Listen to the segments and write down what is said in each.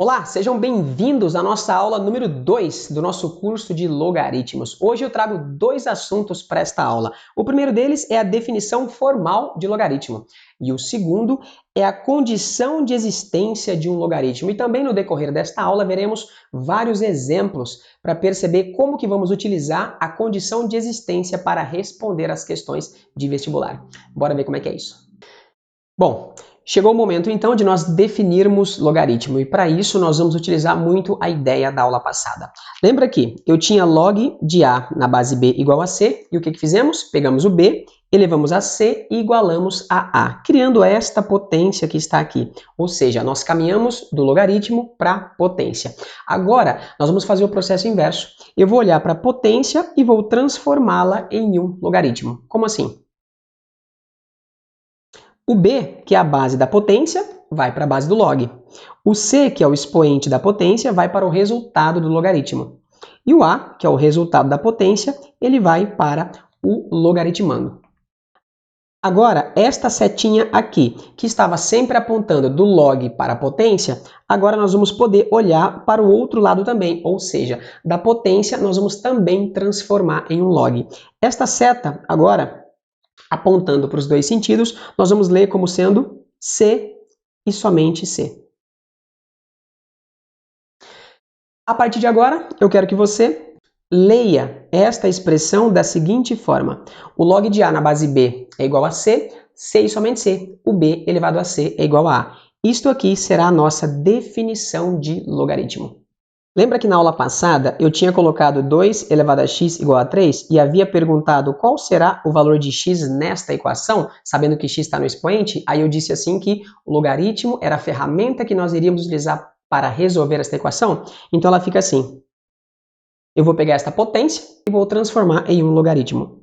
Olá, sejam bem-vindos à nossa aula número 2 do nosso curso de logaritmos. Hoje eu trago dois assuntos para esta aula. O primeiro deles é a definição formal de logaritmo e o segundo é a condição de existência de um logaritmo. E também no decorrer desta aula veremos vários exemplos para perceber como que vamos utilizar a condição de existência para responder às questões de vestibular. Bora ver como é que é isso. Bom, chegou o momento então de nós definirmos logaritmo e para isso nós vamos utilizar muito a ideia da aula passada. Lembra que eu tinha log de A na base B igual a C e o que fizemos? Pegamos o B, elevamos a C e igualamos a A, criando esta potência que está aqui. Ou seja, nós caminhamos do logaritmo para a potência. Agora nós vamos fazer o processo inverso. Eu vou olhar para a potência e vou transformá-la em um logaritmo. Como assim? O B, que é a base da potência, vai para a base do log. O C, que é o expoente da potência, vai para o resultado do logaritmo. E o A, que é o resultado da potência, ele vai para o logaritmando. Agora, esta setinha aqui, que estava sempre apontando do log para a potência, agora nós vamos poder olhar para o outro lado também, ou seja, da potência nós vamos também transformar em um log. Esta seta, agora, apontando para os dois sentidos, nós vamos ler como sendo C e somente C. A partir de agora, eu quero que você leia esta expressão da seguinte forma. O log de A na base B é igual a C, C e somente C. O B elevado a C é igual a A. Isto aqui será a nossa definição de logaritmo. Lembra que na aula passada eu tinha colocado 2 elevado a x igual a 3 e havia perguntado qual será o valor de x nesta equação, sabendo que x está no expoente? Aí eu disse assim que o logaritmo era a ferramenta que nós iríamos utilizar para resolver esta equação. Então ela fica assim. Eu vou pegar esta potência e vou transformar em um logaritmo.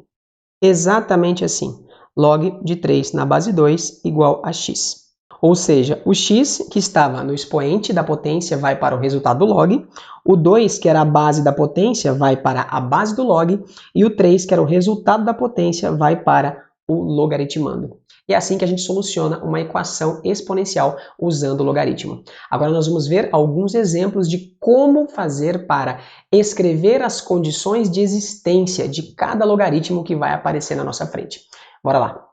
Exatamente assim. Log de 3 na base 2 igual a x. Ou seja, o x, que estava no expoente da potência, vai para o resultado do log. O 2, que era a base da potência, vai para a base do log. E o 3, que era o resultado da potência, vai para o logaritmando. E é assim que a gente soluciona uma equação exponencial usando o logaritmo. Agora nós vamos ver alguns exemplos de como fazer para escrever as condições de existência de cada logaritmo que vai aparecer na nossa frente. Bora lá!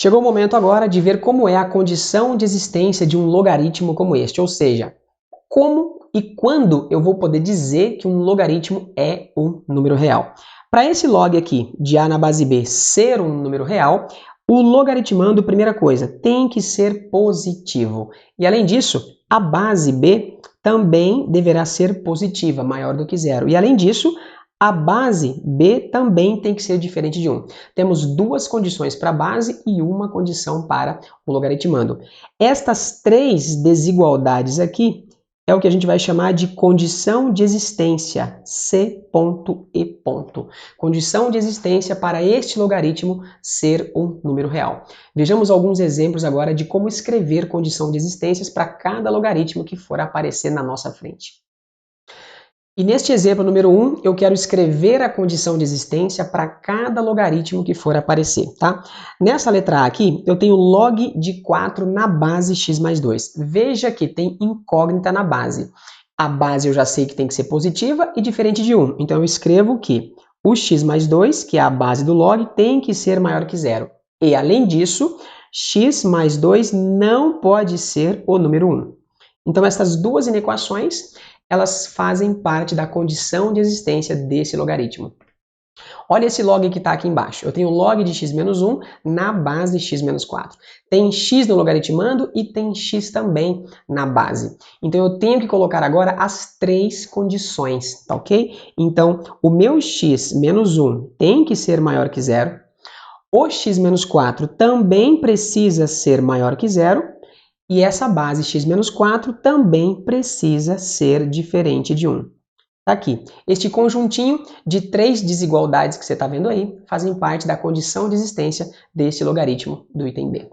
Chegou o momento agora de ver como é a condição de existência de um logaritmo como este, ou seja, como e quando eu vou poder dizer que um logaritmo é um número real. Para esse log aqui de A na base B ser um número real, o logaritmando, primeira coisa, tem que ser positivo. E além disso, a base B também deverá ser positiva, maior do que zero. E além disso, a base B também tem que ser diferente de 1. Temos duas condições para a base e uma condição para o logaritmando. Estas três desigualdades aqui é o que a gente vai chamar de condição de existência, C e ponto. Condição de existência para este logaritmo ser um número real. Vejamos alguns exemplos agora de como escrever condição de existências para cada logaritmo que for aparecer na nossa frente. E neste exemplo número 1, eu quero escrever a condição de existência para cada logaritmo que for aparecer, tá? Nessa letra A aqui, eu tenho log de 4 na base x mais 2. Veja que tem incógnita na base. A base eu já sei que tem que ser positiva e diferente de 1. Então eu escrevo que o x mais 2, que é a base do log, tem que ser maior que zero. E além disso, x mais 2 não pode ser o número 1. Então essas duas inequações elas fazem parte da condição de existência desse logaritmo. Olha esse log que está aqui embaixo. Eu tenho log de x menos 1 na base de x menos 4. Tem x no logaritmando e tem x também na base. Então eu tenho que colocar agora as três condições, tá ok? Então o meu x menos 1 tem que ser maior que zero. O x menos 4 também precisa ser maior que zero. E essa base x menos 4 também precisa ser diferente de 1. Tá aqui. Este conjuntinho de três desigualdades que você está vendo aí fazem parte da condição de existência desse logaritmo do item B.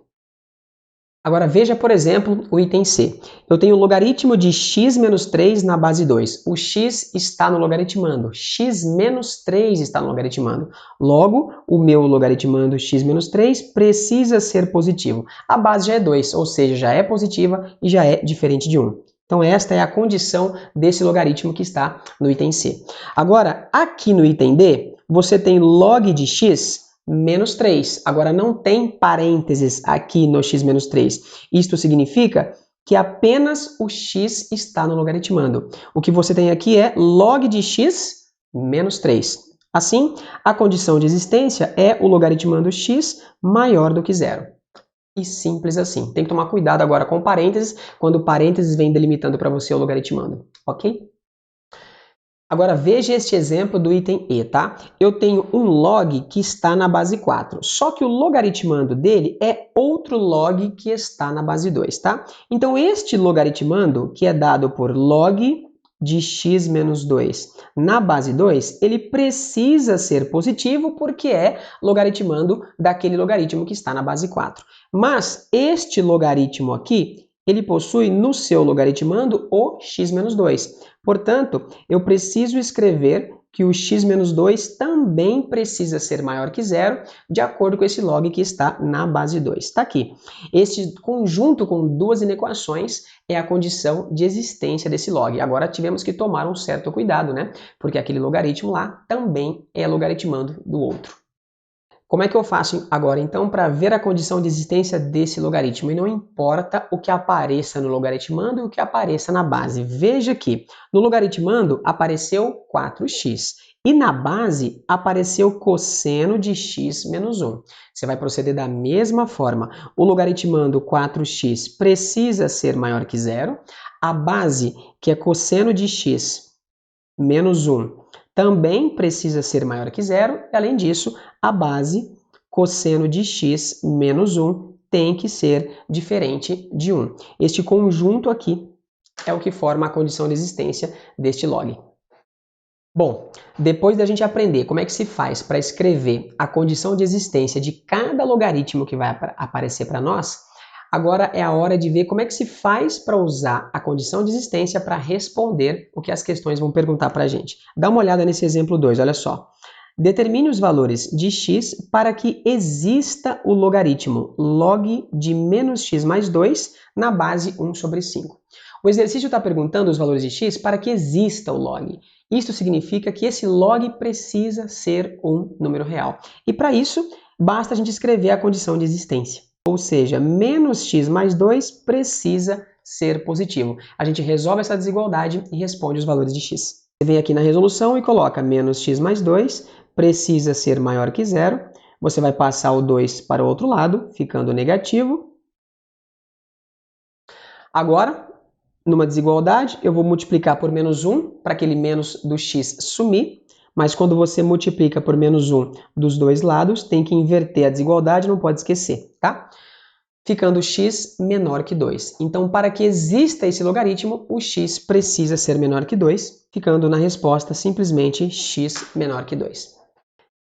Agora veja, por exemplo, o item C. Eu tenho o logaritmo de x menos 3 na base 2. O x está no logaritmando. X menos 3 está no logaritmando. Logo, o meu logaritmando x menos 3 precisa ser positivo. A base já é 2, ou seja, já é positiva e já é diferente de 1. Então esta é a condição desse logaritmo que está no item C. Agora, aqui no item D, você tem log de x menos 3. Agora não tem parênteses aqui no x menos 3. Isto significa que apenas o x está no logaritmando. O que você tem aqui é log de x menos 3. Assim, a condição de existência é o logaritmando x maior do que zero. E simples assim. Tem que tomar cuidado agora com parênteses, quando o parênteses vem delimitando para você o logaritmando, ok? Agora veja este exemplo do item E, tá? Eu tenho um log que está na base 4, só que o logaritmando dele é outro log que está na base 2, tá? Então este logaritmando, que é dado por log de x menos 2 na base 2, ele precisa ser positivo porque é logaritmando daquele logaritmo que está na base 4. Mas este logaritmo aqui, ele possui no seu logaritmando o x menos 2. Portanto, eu preciso escrever que o x menos 2 também precisa ser maior que zero, de acordo com esse log que está na base 2. Está aqui. Este conjunto com duas inequações é a condição de existência desse log. Agora tivemos que tomar um certo cuidado, né? Porque aquele logaritmo lá também é logaritmando do outro. Como é que eu faço agora, então, para ver a condição de existência desse logaritmo? E não importa o que apareça no logaritmando e o que apareça na base. Veja que no logaritmando apareceu 4x e na base apareceu cosseno de x menos 1. Você vai proceder da mesma forma. O logaritmando 4x precisa ser maior que zero. A base, que é cosseno de x menos 1, também precisa ser maior que zero. E, além disso, a base cosseno de x menos 1 tem que ser diferente de 1. Este conjunto aqui é o que forma a condição de existência deste log. Bom, depois da gente aprender como é que se faz para escrever a condição de existência de cada logaritmo que vai aparecer para nós, agora é a hora de ver como é que se faz para usar a condição de existência para responder o que as questões vão perguntar para a gente. Dá uma olhada nesse exemplo 2, olha só. Determine os valores de x para que exista o logaritmo log de menos x mais 2 na base 1 sobre 5. O exercício está perguntando os valores de x para que exista o log. Isso significa que esse log precisa ser um número real. E para isso, basta a gente escrever a condição de existência. Ou seja, menos x mais 2 precisa ser positivo. A gente resolve essa desigualdade e responde os valores de x. Você vem aqui na resolução e coloca menos x mais 2 precisa ser maior que zero. Você vai passar o 2 para o outro lado, ficando negativo. Agora, numa desigualdade, eu vou multiplicar por menos 1 para aquele menos do x sumir. Mas quando você multiplica por menos 1 dos dois lados, tem que inverter a desigualdade, não pode esquecer, tá? Ficando x menor que 2. Então, para que exista esse logaritmo, o x precisa ser menor que 2, ficando na resposta simplesmente x menor que 2.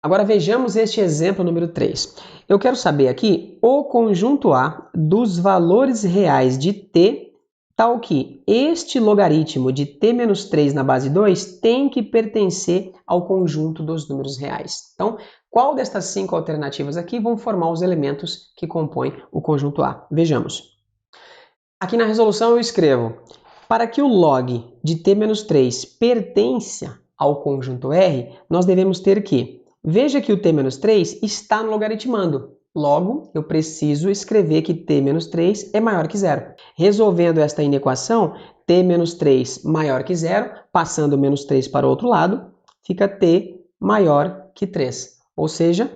Agora vejamos este exemplo número 3. Eu quero saber aqui o conjunto A dos valores reais de t, tal que este logaritmo de t menos 3 na base 2 tem que pertencer ao conjunto dos números reais. Então, qual destas 5 alternativas aqui vão formar os elementos que compõem o conjunto A? Vejamos. Aqui na resolução eu escrevo, para que o log de t menos 3 pertença ao conjunto R, nós devemos ter que, veja que o t menos 3 está no logaritmando. Logo, eu preciso escrever que t menos 3 é maior que zero. Resolvendo esta inequação, t menos 3 maior que zero, passando menos 3 para o outro lado, fica t maior que 3. Ou seja,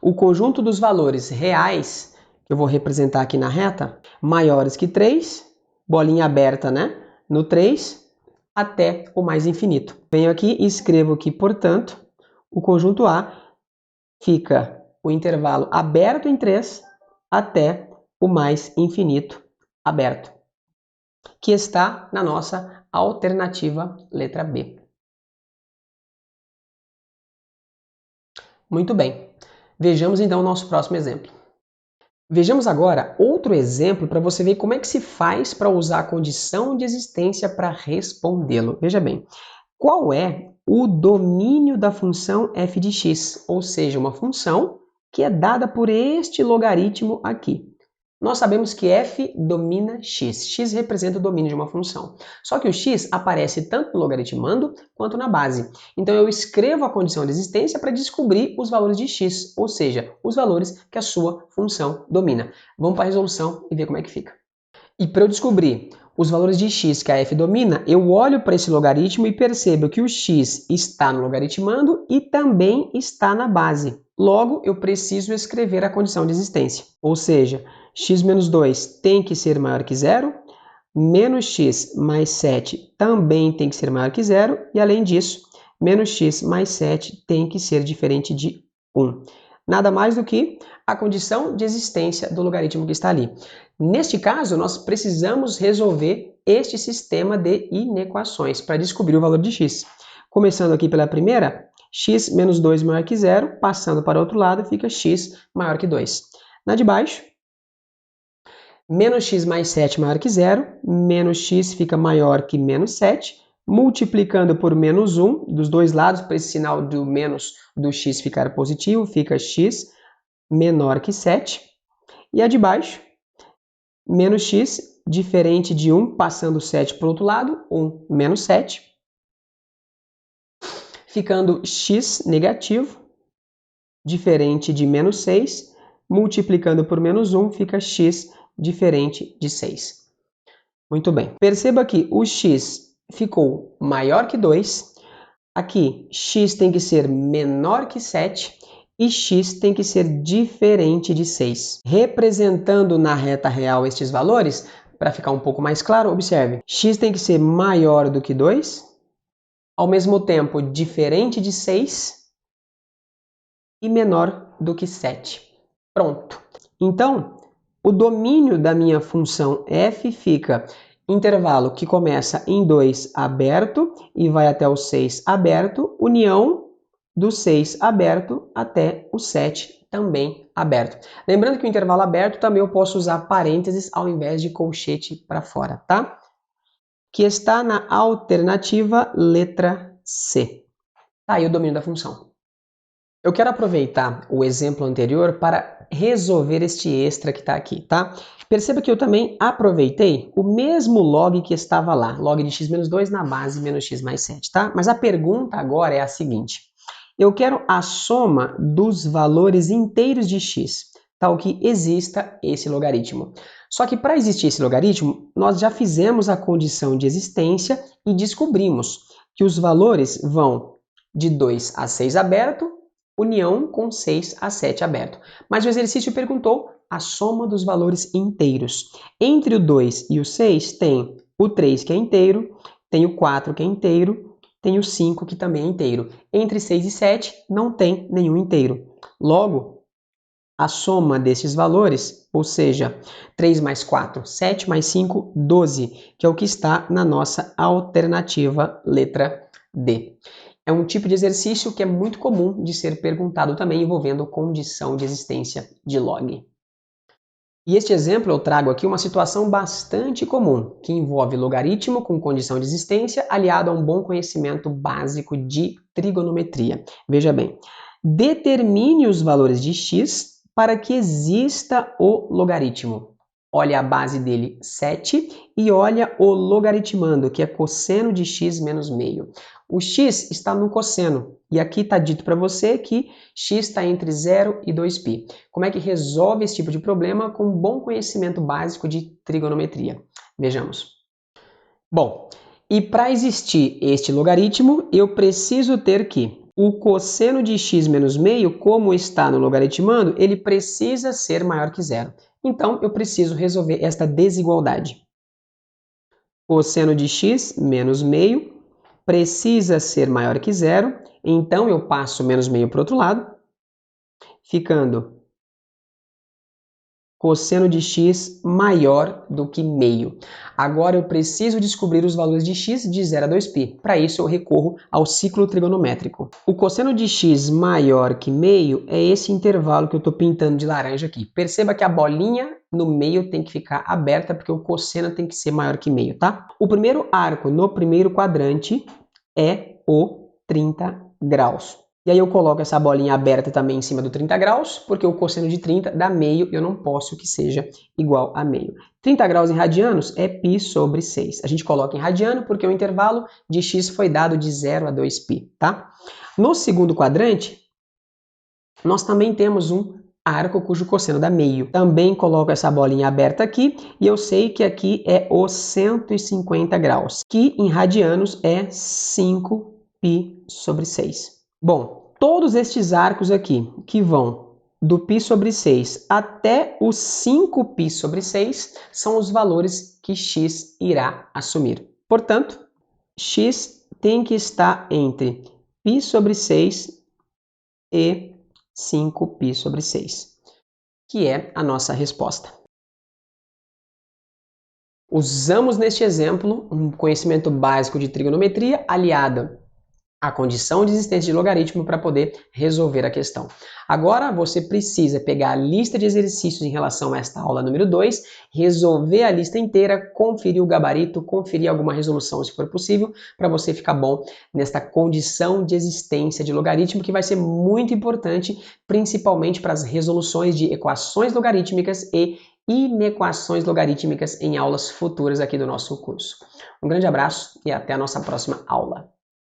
o conjunto dos valores reais, que eu vou representar aqui na reta, maiores que 3, bolinha aberta, né? No 3, até o mais infinito. Venho aqui e escrevo que, portanto, o conjunto A fica o intervalo aberto em 3 até o mais infinito aberto, que está na nossa alternativa letra B. Muito bem. Vejamos então o nosso próximo exemplo. Vejamos agora outro exemplo para você ver como é que se faz para usar a condição de existência para respondê-lo. Veja bem, qual é o domínio da função f de x? Ou seja, uma função que é dada por este logaritmo aqui. Nós sabemos que f domina x. X representa o domínio de uma função. Só que o x aparece tanto no logaritmando quanto na base. Então eu escrevo a condição de existência para descobrir os valores de x, ou seja, os valores que a sua função domina. Vamos para a resolução e ver como é que fica. E para eu descobrir os valores de x que a f domina, eu olho para esse logaritmo e percebo que o x está no logaritmando e também está na base. Logo, eu preciso escrever a condição de existência. Ou seja, x menos 2 tem que ser maior que zero, menos x mais 7 também tem que ser maior que zero, e além disso, menos x mais 7 tem que ser diferente de 1. Nada mais do que a condição de existência do logaritmo que está ali. Neste caso, nós precisamos resolver este sistema de inequações para descobrir o valor de x. Começando aqui pela primeira, x menos 2 maior que zero, passando para o outro lado, fica x maior que 2. Na de baixo, menos x mais 7 maior que zero, menos x fica maior que menos 7, multiplicando por menos 1, dos dois lados, para esse sinal do menos do x ficar positivo, fica x menor que 7. E a de baixo, menos x, diferente de 1, passando 7 para o outro lado, 1 menos 7, ficando x negativo, diferente de menos 6, multiplicando por menos 1, fica x diferente de 6. Muito bem. Perceba que o x ficou maior que 2, aqui x tem que ser menor que 7 e x tem que ser diferente de 6. Representando na reta real estes valores, para ficar um pouco mais claro, observe. X tem que ser maior do que 2, ao mesmo tempo diferente de 6 e menor do que 7. Pronto. Então, o domínio da minha função f fica intervalo que começa em 2 aberto e vai até o 6 aberto, união do 6 aberto até o 7 também aberto. Lembrando que o intervalo aberto também eu posso usar parênteses ao invés de colchete para fora, tá? Que está na alternativa letra C. Tá aí o domínio da função. Eu quero aproveitar o exemplo anterior para resolver este extra que está aqui, tá? Perceba que eu também aproveitei o mesmo log que estava lá, log de x menos 2 na base menos x mais 7, tá? Mas a pergunta agora é a seguinte: eu quero a soma dos valores inteiros de x, tal que exista esse logaritmo. Só que para existir esse logaritmo, nós já fizemos a condição de existência e descobrimos que os valores vão de 2 a 6 aberto, união com 6 a 7 aberto. Mas o exercício perguntou a soma dos valores inteiros. Entre o 2 e o 6 tem o 3 que é inteiro, tem o 4 que é inteiro, tem o 5 que também é inteiro. Entre 6 e 7 não tem nenhum inteiro. Logo, a soma desses valores, ou seja, 3 mais 4, 7 mais 5, 12, que é o que está na nossa alternativa letra D. É um tipo de exercício que é muito comum de ser perguntado também envolvendo condição de existência de log. E este exemplo eu trago aqui uma situação bastante comum, que envolve logaritmo com condição de existência aliado a um bom conhecimento básico de trigonometria. Veja bem, determine os valores de x para que exista o logaritmo. Olha a base dele, 7, e olha o logaritmando, que é cosseno de x menos meio. O x está no cosseno, e aqui está dito para você que x está entre 0 e 2π. Como é que resolve esse tipo de problema com um bom conhecimento básico de trigonometria? Vejamos. Bom, e para existir este logaritmo, eu preciso ter que o cosseno de x menos meio, como está no logaritmando, ele precisa ser maior que zero. Então, eu preciso resolver esta desigualdade. Cosseno de x menos meio precisa ser maior que zero, então eu passo menos meio para o outro lado, ficando cosseno de x maior do que meio. Agora eu preciso descobrir os valores de x de 0 a 2π. Para isso eu recorro ao ciclo trigonométrico. O cosseno de x maior que meio é esse intervalo que eu estou pintando de laranja aqui. Perceba que a bolinha no meio tem que ficar aberta porque o cosseno tem que ser maior que meio, tá? O primeiro arco no primeiro quadrante é o 30 graus. E aí eu coloco essa bolinha aberta também em cima do 30 graus, porque o cosseno de 30 dá meio, eu não posso que seja igual a meio. 30 graus em radianos é π sobre 6. A gente coloca em radiano porque o intervalo de x foi dado de 0 a 2π, tá? No segundo quadrante, nós também temos um arco cujo cosseno dá meio. Também coloco essa bolinha aberta aqui e eu sei que aqui é os 150 graus, que em radianos é 5π sobre 6. Bom, todos estes arcos aqui, que vão do π sobre 6 até os 5π sobre 6, são os valores que x irá assumir. Portanto, x tem que estar entre π sobre 6 e 5π sobre 6, que é a nossa resposta. Usamos neste exemplo um conhecimento básico de trigonometria aliado a condição de existência de logaritmo para poder resolver a questão. Agora você precisa pegar a lista de exercícios em relação a esta aula número 2, resolver a lista inteira, conferir o gabarito, conferir alguma resolução se for possível, para você ficar bom nesta condição de existência de logaritmo, que vai ser muito importante, principalmente para as resoluções de equações logarítmicas e inequações logarítmicas em aulas futuras aqui do nosso curso. Um grande abraço e até a nossa próxima aula.